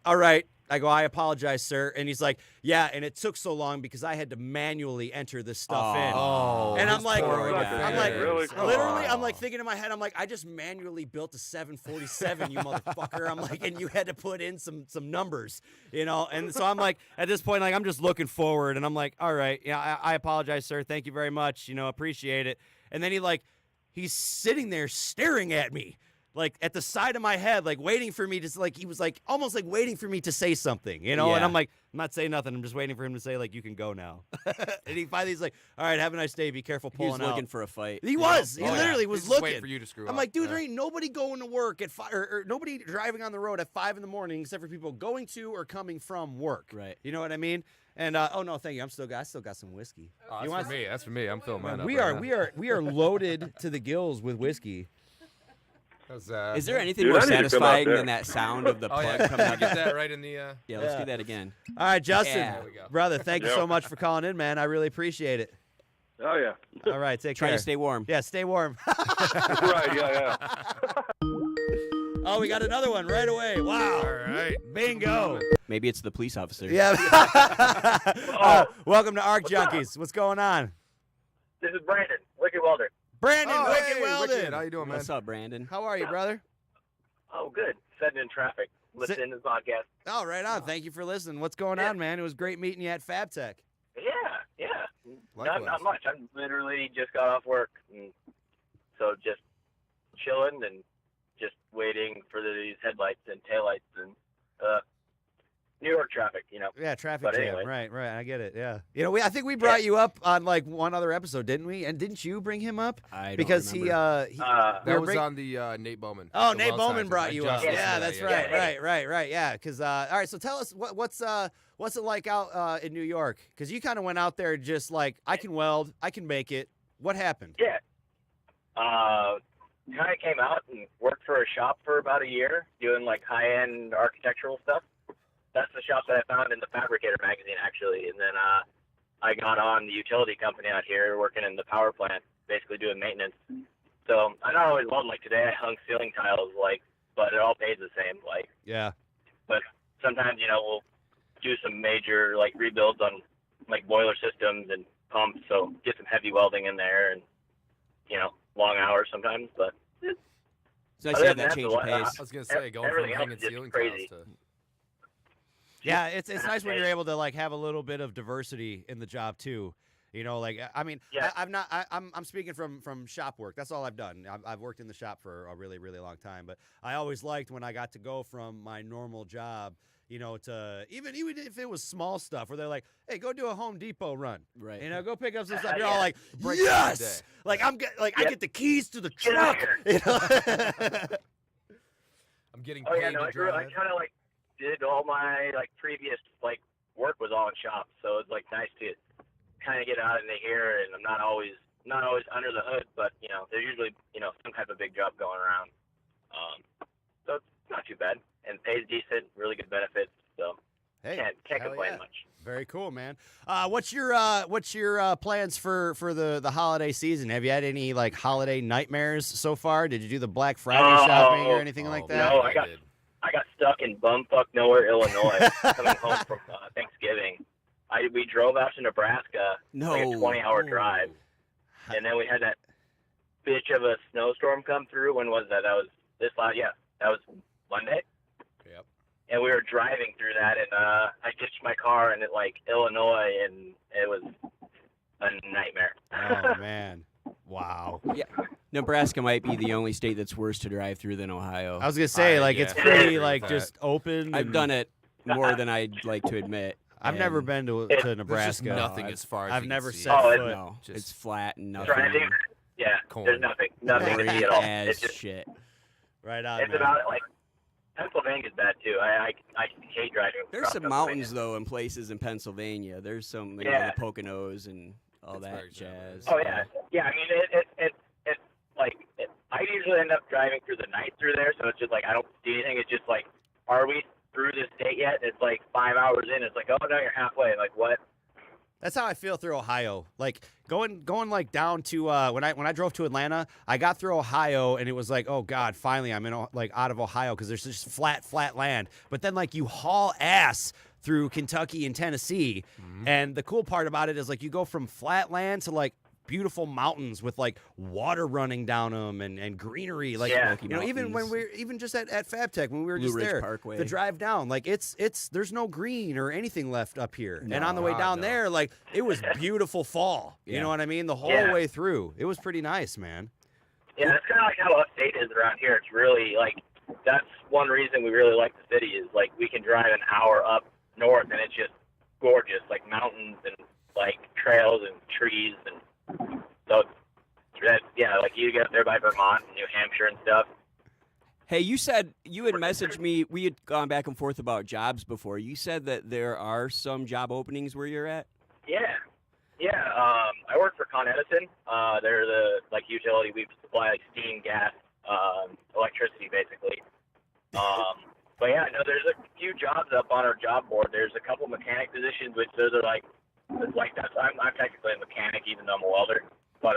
all right. I go, I apologize, sir. And he's like, yeah, and it took so long because I had to manually enter this stuff in. Oh, And I'm this like, poor I'm guy. like, really? literally, I'm Oh. like thinking in my head, I'm like, I just manually built a 747, you motherfucker. I'm like, and you had to put in some numbers, you know? And so I'm like, at this point, like, I'm just looking forward, and I'm like, all right, yeah, I apologize, sir. Thank you very much. You know, appreciate it. And then he's sitting there staring at me. like at the side of my head, like waiting for me to, like, he was like almost like waiting for me to say something, you know? And Yeah. I'm like, I'm not saying nothing. I'm just waiting for him to say, like, you can go now. And he finally's like, all right, have a nice day. Be careful He pulling was out. looking for a fight. He was. He Oh, yeah. literally He's was just waiting looking. for you to screw I'm up. like, dude, Yeah. there ain't nobody going to work at 5 or nobody driving on the road at 5 in the morning except for people going to or coming from work. Right. You know what I mean? And oh no, thank you. I still got some whiskey. Oh, You that's want for me. That's for me. I'm filling mine up. we right are now. we are loaded to the gills with whiskey. That's, Is there anything Dude, more I need to come out satisfying there. than that sound of the Oh plug yeah, coming out? get that right in the. Yeah, let's Yeah. do that again. All right, Justin, Yeah. There we go. brother, thank you Yeah. so much for calling in, man. I really appreciate it. Oh yeah. All right, take Try care. to stay warm. Yeah, stay warm. Right. Yeah. Oh, we got another one right away. Wow. All right. Bingo. Maybe it's the police officer. Yeah. Welcome to Arc Junkies. What's going on? This is Brandon, Wicked Welder. Brandon, Oh, Wicked hey, Weldon. Wicked. How you doing, man? What's up, Brandon? How are you, brother? Oh, good. Sitting in traffic, listening to the podcast. Oh, right on. Thank you for listening. What's going on, man? It was great meeting you at FabTech. Yeah. Likewise. Not much. I literally just got off work, and so just chilling and just waiting for these headlights and taillights and New York traffic. Yeah, traffic But jam. anyway. Right. I get it. Yeah. You know, I think we brought you up on like one other episode, didn't we? And didn't you bring him up? I don't Because remember. he That we were was bring- on the Nate Bowman. Oh, the Nate Wild Bowman Scientist. brought I you just up. listened to Yeah, that, that's yeah. right. Yeah, because all right. So tell us what's it like out in New York? Because you kind of went out there just like I can weld, I can make it. What happened? Yeah. Kind of came out and worked for a shop for about a year doing like high-end architectural stuff. That's the shop that I found in the Fabricator magazine, actually. And then I got on the utility company out here working in the power plant, basically doing maintenance. So I not always welding. Like today I hung ceiling tiles, but it all pays the same. Yeah. But sometimes, we'll do some major rebuilds on boiler systems and pumps. So get some heavy welding in there and, long hours sometimes. But It's nice other to have than that that, change the- of pace. I was gonna say going from Everything else hanging is just ceiling crazy. tiles to. Yeah, it's nice when you're able to like have a little bit of diversity in the job too. You know, like I mean, Yeah. I'm speaking from shop work. That's all I've done. I've worked in the shop for a really long time, but I always liked when I got to go from my normal job, to even if it was small stuff where they're like, hey, go do a Home Depot run. Right. Go pick up some stuff. You're all Yeah. like, Breaks up the yes, day. like I Yeah. get the keys to the Get out truck. here. I'm getting Oh paid yeah, no, to I drive. kind of did all my previous work was all in shops, so it's nice to kind of get out into here, and I'm not always under the hood, but there's usually some type of big job going around, so it's not too bad, and pays decent, really good benefits, so Hey, can't hell complain yeah. much. Very cool, man. What's your plans for the holiday season? Have you had any holiday nightmares so far? Did you do the Black Friday shopping or anything like that? no, I got stuck in bumfuck nowhere, Illinois, coming home from Thanksgiving. We drove out to Nebraska, No. like a 20-hour drive, and then we had that bitch of a snowstorm come through. When was that? That was that was Monday. Yep. And we were driving through that, and I ditched my car in Illinois, and it was a nightmare. Oh man, wow. Yeah. Nebraska might be the only state that's worse to drive through than Ohio. I was gonna say yeah. it's I pretty agree with just open. I've and- done it more than I'd like to admit. I've never and- been to There's just Nebraska. nothing as far as I've you never can see. set Oh, foot. No, Just it's flat and nothing. Driving, yeah, Corn. there's nothing to see at Boring all. as It's just shit. Right on, it's man. about Pennsylvania's bad too. I hate driving. There's across some Pennsylvania. mountains though in places in Pennsylvania. There's some the Poconos and all That's that very jazz. generous. Oh yeah. I mean it's I usually end up driving through the night through there, so it's just I don't see anything. It's just are we through this state yet? And it's 5 hours in. It's oh no, you're halfway. What? That's how I feel through Ohio. Going down to when I drove to Atlanta, I got through Ohio and it was oh God, finally I'm in out of Ohio because there's just flat land. But then you haul ass through Kentucky and Tennessee, and the cool part about it is you go from flat land to beautiful mountains with water running down them and greenery. Yeah. Even when Mountains. even just at FabTech when we were Blue just Ridge there, Parkway. the drive down, it's there's no green or anything left up here. And on the way God, down no. there, it was beautiful fall. You Yeah. know what I mean? The whole Yeah. way through. It was pretty nice, man. Yeah, it's kind of how upstate is around here. It's really drive an hour up north, and it's just gorgeous, like mountains and like trails and trees, and so like you get up there by Vermont and New Hampshire and stuff. Hey, you said you had messaged me. We had gone back and forth about jobs before. You said that there are some job openings where you're at. Yeah. I work for Con Edison. They're the utility. We supply like steam, gas, electricity, basically. But yeah, no, there's a few jobs up on our job board. There's a couple mechanic positions, which those are like that's. I'm technically a mechanic, even though I'm a welder. But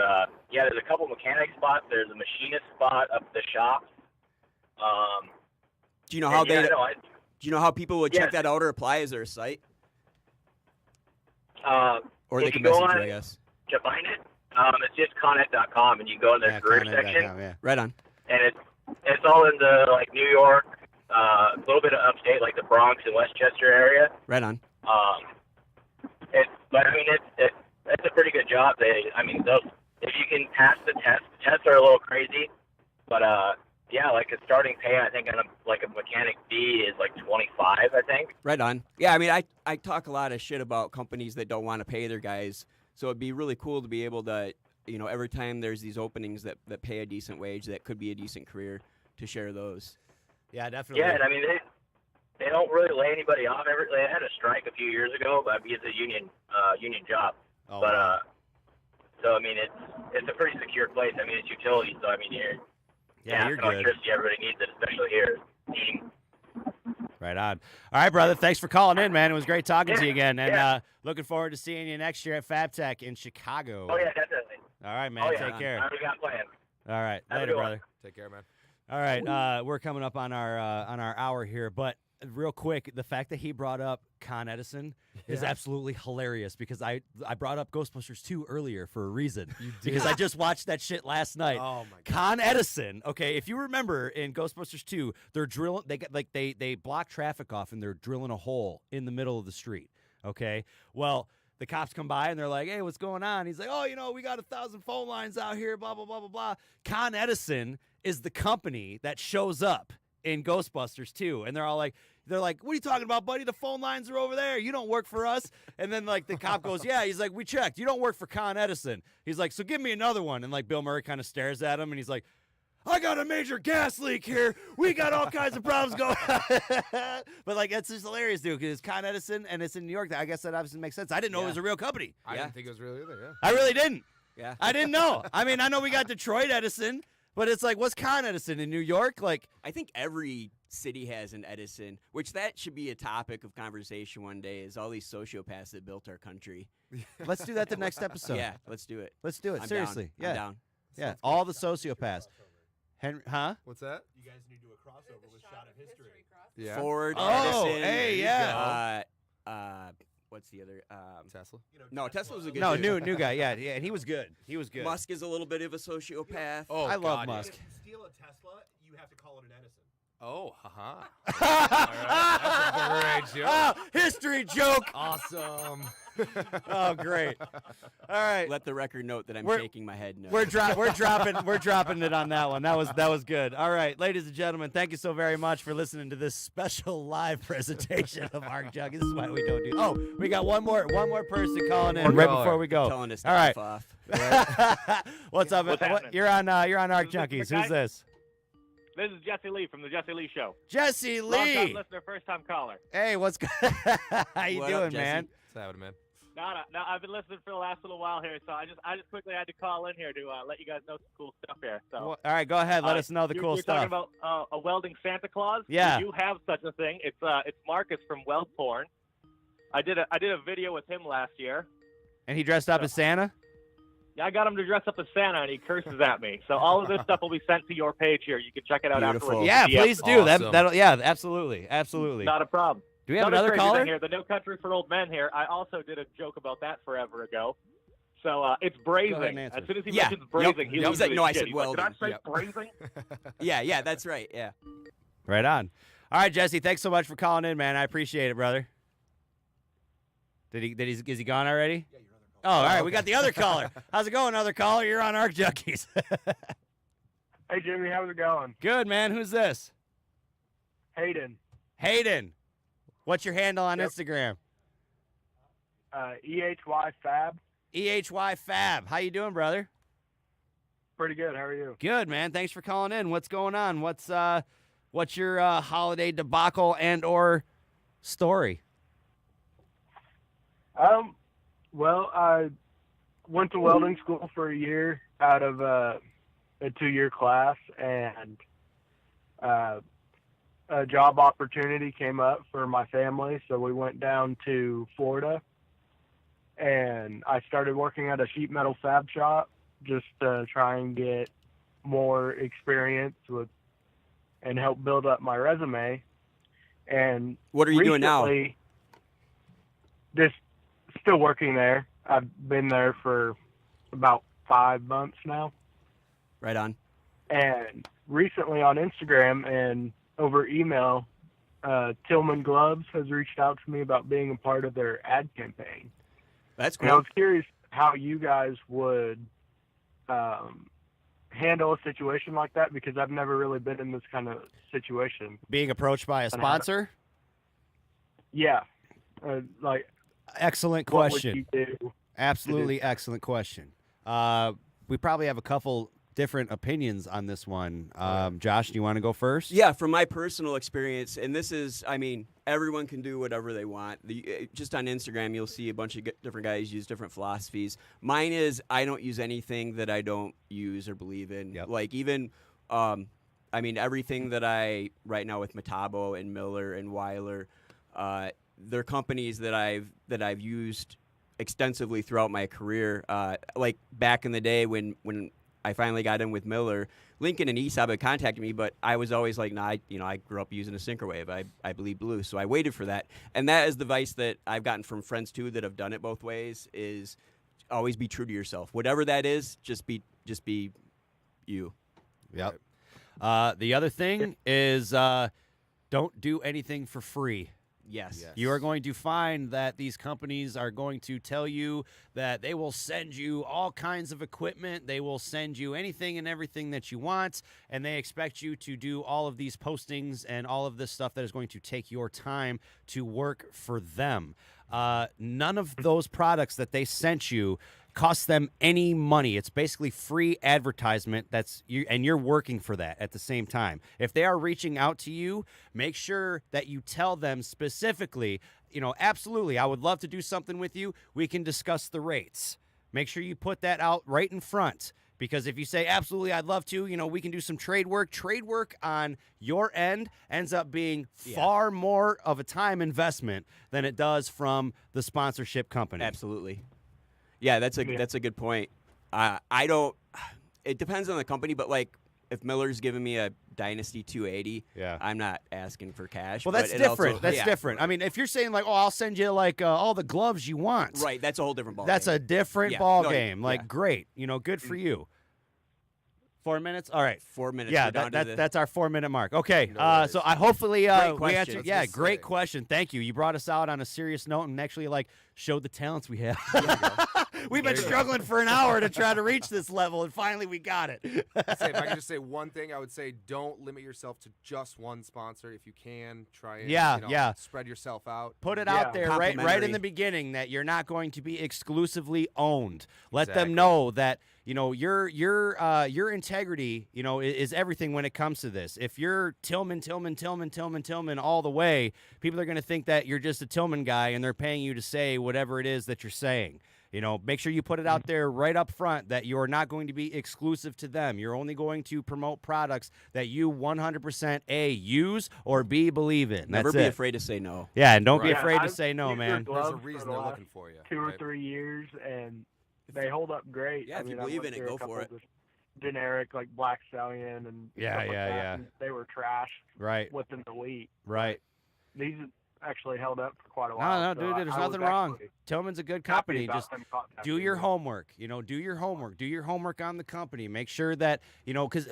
yeah, there's a couple mechanic spots. There's a machinist spot up at the shop. Do you know how do you know how people would check that out or apply? Is there a site? Or they if can you go message on you, I guess. to find it, it's just connet.com, and you go in the career section, yeah. Right on. and it's all in the like New York, a little bit of upstate, like the Bronx and Westchester area. Right on. It's a pretty good job. If you can pass the tests are a little crazy, but yeah, like a starting pay, I think on a mechanic B is like 25, I think. Right on. Yeah, I mean, I talk a lot of shit about companies that don't want to pay their guys, so it'd be really cool to be able to, every time there's these openings that pay a decent wage, that could be a decent career, to share those. Yeah, definitely. Yeah, and I mean, they don't really lay anybody off. They had a strike a few years ago, but it's a union job. Oh, But wow. so I mean, it's a pretty secure place. I mean, it's utility, so I mean, you're good. electricity, everybody needs it, especially here. Steam. Right on. All right, brother. Thanks for calling in, man. It was great talking to you again, and Yeah. looking forward to seeing you next year at FabTech in Chicago. Oh yeah, definitely. All right, man. Oh, yeah. Take care. I already got plans. All right, Have a later, good one. brother. Take care, man. All right, we're coming up on our hour here, but real quick, the fact that he brought up Con Edison is absolutely hilarious because I brought up Ghostbusters 2 earlier for a reason. Because I just watched that shit last night. Oh my god. Con Edison. Okay, if you remember in Ghostbusters 2, they're drilling. They block traffic off and they're drilling a hole in the middle of the street. Okay, well. The cops come by and they're like, "Hey, what's going on?" He's like, "Oh, we got 1,000 phone lines out here, blah, blah, blah, blah, blah." Con Edison is the company that shows up in Ghostbusters 2. And they're like, "What are you talking about, buddy? The phone lines are over there. You don't work for us." And then, the cop goes, "Yeah." He's like, "We checked. You don't work for Con Edison." He's like, "So give me another one." And, Bill Murray kind of stares at him and he's like, "I got a major gas leak here. We got all kinds of problems going on." But that's just hilarious, dude, because it's Con Edison and it's in New York. I guess that obviously makes sense. I didn't know it was a real company. I didn't think it was really either. Yeah. I really didn't. Yeah. I didn't know. I mean, I know we got Detroit Edison, but it's what's Con Edison in New York? I think every city has an Edison, which that should be a topic of conversation one day, is all these sociopaths that built our country. Let's do that the next episode. Yeah, let's do it. Let's do it. I'm Seriously. down. I'm down. Yeah. All the sociopaths. Henry, huh? What's that? You guys need to do a crossover with Shot of History. Yeah. Ford, Oh, Edison. hey, yeah. What's the other? Tesla. No, Tesla was a good No, dude. new guy. Yeah, and he was good. He was good. Musk is a little bit of a sociopath. Oh, I love God, yeah. Musk. If you steal a Tesla, you have to call it an Edison. Oh, haha. All right. That's a great joke. Oh, history joke. Awesome. Oh, great. All right. Let the record note that I'm We're- shaking my head no. We're dropping it on that one. That was good. All right, ladies and gentlemen, thank you so very much for listening to this special live presentation of Arc Junkies. This is why we don't do. Oh, we got one more person calling in right caller. before we go. telling us to All right. F off. What's up? What's happening? You're on Arc This is Junkies. the Who's guy- this? This is Jesse Lee from the Jesse Lee Show. Jesse Long-time Lee. listener, first-time caller. Hey, what's good? How you What doing, up, Jesse? man? What's happening, man? No, I've been listening for the last little while here, so I just quickly had to call in here to let you guys know some cool stuff here. So, Well, all right, go ahead. Let us know the cool you're stuff. talking about a welding Santa Claus. Yeah. We do have such a thing. It's Marcus from Weld Porn. I did a video with him last year. And he dressed up as Santa? Yeah, I got him to dress up as Santa, and he curses at me. So all of this stuff will be sent to your page here. You can check it out Beautiful. afterwards. Yeah, Yeah. please do. Awesome. That'll yeah, absolutely. Absolutely. Not a problem. Do we have Another another crazy caller? thing here, the No Country for Old Men here. I also did a joke about that forever ago. So it's brazing. ahead and answer. As soon as he Yeah. mentions brazing, he Yep. loses He's like, his "No, I shit." said He's like, welding." Did I say Yep. brazing? Yeah, that's right. Yeah. Right on. All right, Jesse, thanks so much for calling in, man. I appreciate it, brother. Is he gone already? Yeah, your other caller. Oh, all right, we got the other caller. How's it going, other caller? You're on Arc Junkies. Hey, Jimmy, how's it going? Good, man. Who's this? Hayden. Hayden. What's your handle on Yep. Instagram? EHY Fab. EHY Fab. How you doing, brother? Pretty good. How are you? Good, man. Thanks for calling in. What's going on? What's your holiday debacle and or story? Well, I went to welding school for a year out of a 2-year class, and a job opportunity came up for my family, so we went down to Florida, and I started working at a sheet metal fab shop just to try and get more experience with and help build up my resume. And What are you doing now? recently, just still working there. I've been there for about 5 months now. Right on. And recently on Instagram and over email, Tillman Gloves has reached out to me about being a part of their ad campaign. That's And I cool. was curious how you guys would handle a situation like that, because I've never really been in this kind of situation. Being approached by a sponsor? Yeah. Like, Excellent what question. would you do? Absolutely excellent question. We probably have a couple different opinions on this one. Josh, do you want to go first? Yeah, from my personal experience, and this is, everyone can do whatever they want. Just on Instagram, you'll see a bunch of different guys use different philosophies. Mine is I don't use anything that I don't use or believe in. Yep. Like even, everything that right now with Metabo and Miller and Weiler, they're companies that I've used extensively throughout my career. Like back in the day when I finally got in with Miller, Lincoln and ESAB had contacted me, but I was always like, I grew up using a Synchrowave. I bleed blue, so I waited for that. And that is the advice that I've gotten from friends too that have done it both ways: is always be true to yourself. Whatever that is, just be you. Yep. The other thing is don't do anything for free. Yes. You are going to find that these companies are going to tell you that they will send you all kinds of equipment. They will send you anything and everything that you want, and they expect you to do all of these postings and all of this stuff that is going to take your time to work for them. None of those products that they sent you cost them any money. It's basically free advertisement and you're working for that at the same time. If they are reaching out to you, make sure that you tell them specifically, absolutely, I would love to do something with you. We can discuss the rates. Make sure you put that out right in front, because if you say, absolutely, I'd love to, we can do some trade work on your end ends up being far more of a time investment than it does from the sponsorship company. Absolutely. Yeah, that's a good point. I don't. It depends on the company, but like if Miller's giving me a Dynasty 280, I'm not asking for cash. Well, that's but different. Also, that's different. I mean, if you're saying like, I'll send you like all the gloves you want, right? That's a whole different ball. That's game. a different Yeah. ball No, game. Like, great, good for you. 4 minutes. All right. 4 minutes. Yeah, we're down to that's our 4 minute mark. Okay. No worries. So I hopefully Great we question. answered. Let's Yeah, just great say. question. Thank you. You brought us out on a serious note and actually like showed the talents we have. We've been There you go. struggling for an hour to try to reach this level, and finally we got it. Say, if I could just say one thing, I would say don't limit yourself to just one sponsor. If you can, try and spread yourself out. Put it Yeah. out there right in Complimentary. the beginning that you're not going to be exclusively owned. Let them Exactly. know that your integrity is everything when it comes to this. If you're Tillman all the way, people are going to think that you're just a Tillman guy and they're paying you to say whatever it is that you're saying. Make sure you put it out there right up front that you're not going to be exclusive to them. You're only going to promote products that you 100% A, use, or B, believe in. Never That's be it. afraid to say no. Yeah, and don't be Right. afraid to I've say no, used their man. There's gloves a for reason the they're last looking for you. 2 or right? 3 years, and they hold up great. Yeah, if you I believe went in it, through a go for couple just generic like Black Stallion and Yeah, stuff like yeah, that, yeah. and they were trash Right, within the week. right. These actually held up for quite a while. No, so dude, there's I nothing was wrong. actually Tillman's a good happy company. about Just them contacting do your me. homework. Do your homework. Do your homework on the company. Make sure that, because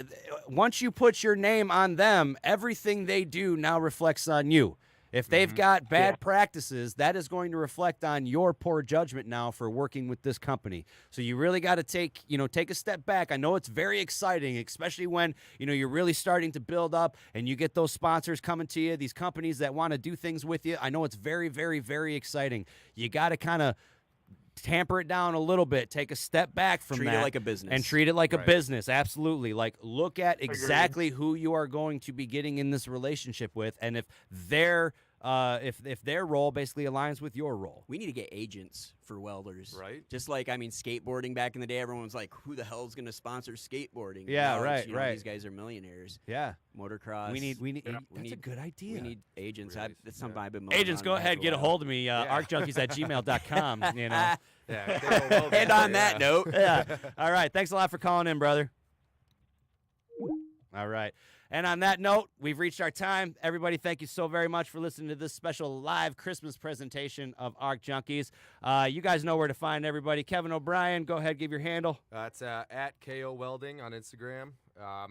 once you put your name on them, everything they do now reflects on you. If they've got bad practices, that is going to reflect on your poor judgment now for working with this company. So you really got to take a step back. I know it's very exciting, especially when, you're really starting to build up and you get those sponsors coming to you, these companies that want to do things with you. I know it's very, very, very exciting. You got to kind of tamper it down a little bit, take a step back from Treat that. it like a business. And treat it like a business, absolutely. Like, look at exactly who you are going to be getting in this relationship with, and if their role basically aligns with your role. We need to get agents for welders. Right. Just like, skateboarding back in the day, everyone was like, who the hell is going to sponsor skateboarding? Yeah, Now right, right. These guys are millionaires. Yeah. Motocross. We need that's a good idea. We need agents. Really? That's something I've been mowing Agents, on go about ahead, for get a while. hold of me, arcjunkies@gmail.com, Yeah. And on that note. Yeah. All right. Thanks a lot for calling in, brother. All right. And on that note, we've reached our time. Everybody, thank you so very much for listening to this special live Christmas presentation of Arc Junkies. You guys know where to find everybody. Kevin O'Brien, go ahead, give your handle. It's at KO Welding on Instagram.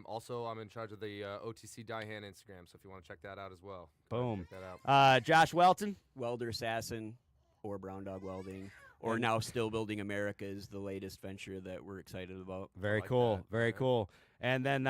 Also, I'm in charge of the OTC Daihan Instagram, so if you want to check that out as well. go ahead and Boom. check that out. Josh Welton. Welder Assassin or Brown Dog Welding. Or now Still Building America is the latest venture that we're excited about. Very like cool. that. Very Yeah. cool. And then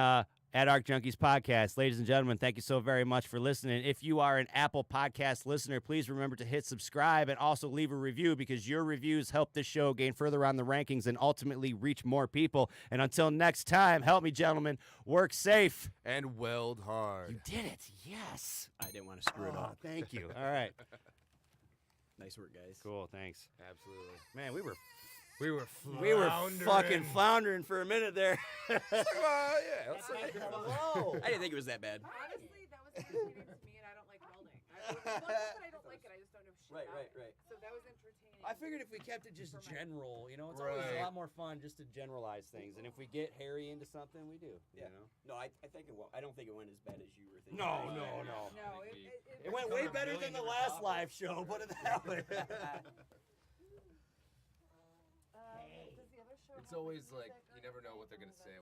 at Arc Junkies Podcast, ladies and gentlemen, thank you so very much for listening. If you are an Apple Podcast listener, please remember to hit subscribe and also leave a review, because your reviews help this show gain further on the rankings and ultimately reach more people. And until next time, help me, gentlemen, work safe. And weld hard. You did it. Yes. I didn't want to screw it up. Thank you. All right. Nice work, guys. Cool. Thanks. Absolutely. Man, we were floundering. floundering for a minute there. Yeah, let's I didn't think it was that bad. Honestly, that was entertaining to me, and I don't like welding. Well, it's not that I don't like it, I just don't know shit about it. right. So that was entertaining. I figured if we kept it just general, it's always Right. a lot more fun just to generalize things. And if we get hairy into something, we do. Yeah. No, I think it won't. I don't think it went as bad as you were thinking. No. No, It went way better than the last live show, put it that way. Does the other show It's have always music like, or you never know what they're going to say.